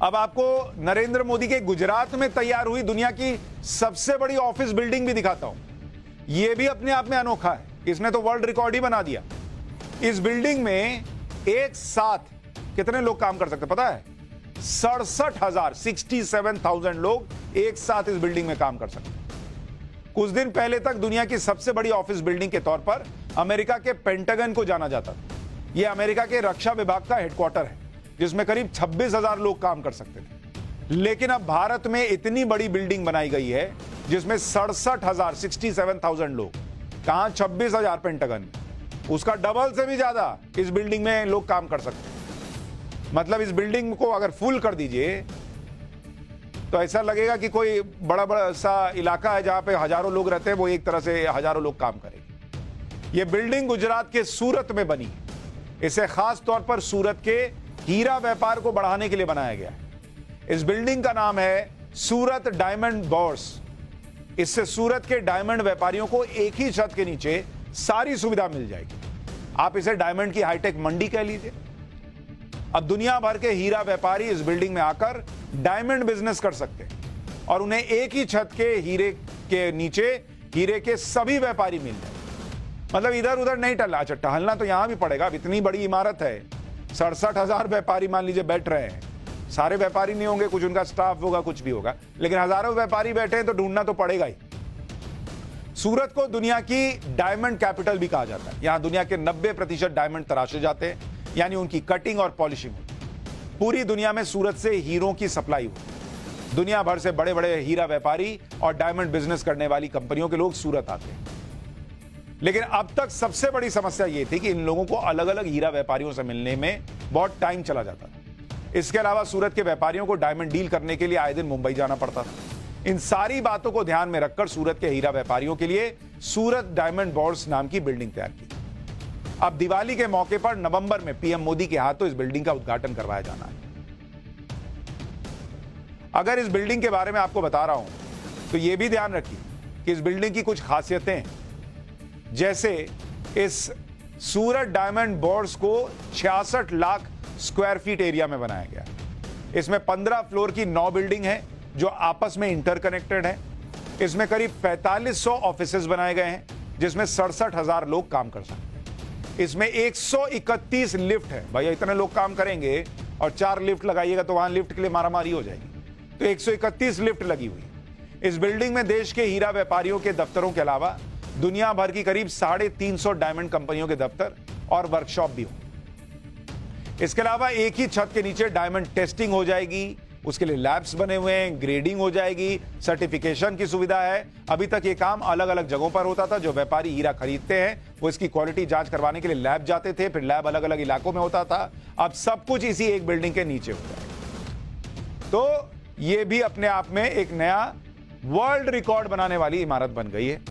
अब आपको नरेंद्र मोदी के गुजरात में तैयार हुई दुनिया की सबसे बड़ी ऑफिस बिल्डिंग भी दिखाता हूं। यह भी अपने आप में अनोखा है, इसने तो वर्ल्ड रिकॉर्ड ही बना दिया। इस बिल्डिंग में एक साथ कितने लोग काम कर सकते पता है? 67,000 लोग एक साथ इस बिल्डिंग में काम कर सकते। कुछ दिन पहले तक दुनिया की सबसे बड़ी ऑफिस बिल्डिंग के तौर पर अमेरिका के पेंटागन को जाना जाता था। यह अमेरिका के रक्षा विभाग का हेडक्वार्टर है, जिसमें करीब 26,000 लोग काम कर सकते थे। लेकिन अब भारत में इतनी बड़ी बिल्डिंग बनाई गई है जिसमें 67,000 लोग, कहां 26,000 पेंटागन, उसका डबल से भी ज्यादा इस बिल्डिंग में लोग काम कर सकते हैं। मतलब इस बिल्डिंग को अगर फुल कर दीजिए तो ऐसा लगेगा कि कोई बड़ा बड़ा सा इलाका है जहां पे हजारों लोग रहते हैं, वो एक तरह से हजारों लोग काम करेंगे। यह बिल्डिंग गुजरात के सूरत में बनी है। इसे खास तौर पर सूरत के हीरा व्यापार को बढ़ाने के लिए बनाया गया है। इस बिल्डिंग का नाम है सूरत डायमंड बोर्स। इससे सूरत के डायमंड व्यापारियों को एक ही छत के नीचे सारी सुविधा मिल जाएगी। आप इसे डायमंड की हाईटेक मंडी कह लीजिए। अब दुनिया भर के हीरा व्यापारी इस बिल्डिंग में आकर डायमंड बिजनेस कर सकते हैं और उन्हें एक ही छत के हीरे के नीचे हीरे के सभी व्यापारी मिल जाए। मतलब इधर उधर नहीं टहलना। अच्छा, टहलना तो यहां भी पड़ेगा। अब इतनी बड़ी इमारत है, 67,000 व्यापारी मान लीजिए बैठ रहे हैं। सारे व्यापारी नहीं होंगे, कुछ उनका स्टाफ होगा, कुछ भी होगा, लेकिन हजारों व्यापारी बैठे हैं तो ढूंढना तो पड़ेगा ही। सूरत को दुनिया की डायमंड कैपिटल भी कहा जाता है। यहां दुनिया के 90% डायमंड तराशे जाते हैं, यानी उनकी कटिंग और पॉलिशिंग होती है। पूरी दुनिया में सूरत से हीरों की सप्लाई होती है। दुनिया भर से बड़े बड़े हीरा व्यापारी और डायमंड बिजनेस करने वाली कंपनियों के लोग सूरत आते हैं। लेकिन अब तक सबसे बड़ी समस्या यह थी कि इन लोगों को अलग अलग हीरा व्यापारियों से मिलने में बहुत टाइम चला जाता था। इसके अलावा सूरत के व्यापारियों को डायमंड डील करने के लिए आए दिन मुंबई जाना पड़ता था। इन सारी बातों को ध्यान में रखकर सूरत के हीरा व्यापारियों के लिए सूरत डायमंड बोर्स नाम की बिल्डिंग तैयार की। अब दिवाली के मौके पर नवंबर में पीएम मोदी के हाथों इस बिल्डिंग का उद्घाटन करवाया जाना है। अगर इस बिल्डिंग के बारे में आपको बता रहा हूं तो यह भी ध्यान रखिए कि इस बिल्डिंग की कुछ खासियतें हैं। जैसे इस सूरत डायमंड बोर्स को 66 लाख स्क्वायर फीट एरिया में बनाया गया है। इसमें 15 फ्लोर की 9 बिल्डिंग है जो आपस में इंटरकनेक्टेड है। इसमें करीब 4500 ऑफिसेज बनाए गए हैं जिसमें 67,000 लोग काम कर सकते हैं। इसमें 131 लिफ्ट है। भैया इतने लोग काम करेंगे और 4 लिफ्ट लगाइएगा तो वहां लिफ्ट के लिए मारामारी हो जाएगी। तो 131 लिफ्ट लगी हुई। इस बिल्डिंग में देश के हीरा व्यापारियों के दफ्तरों के अलावा दुनिया भर की करीब 350 डायमंड कंपनियों के दफ्तर और वर्कशॉप भी होंगे। इसके अलावा एक ही छत के नीचे डायमंड टेस्टिंग हो जाएगी, उसके लिए लैब्स बने हुए हैं, ग्रेडिंग हो जाएगी, सर्टिफिकेशन की सुविधा है। अभी तक ये काम अलग अलग जगहों पर होता था। जो व्यापारी हीरा खरीदते हैं वो इसकी क्वालिटी जांच करवाने के लिए लैब जाते थे, फिर लैब अलग अलग इलाकों में होता था। अब सब कुछ इसी एक बिल्डिंग के नीचे हो जाएगा। तो ये भी अपने आप में एक नया वर्ल्ड रिकॉर्ड बनाने वाली इमारत बन गई है।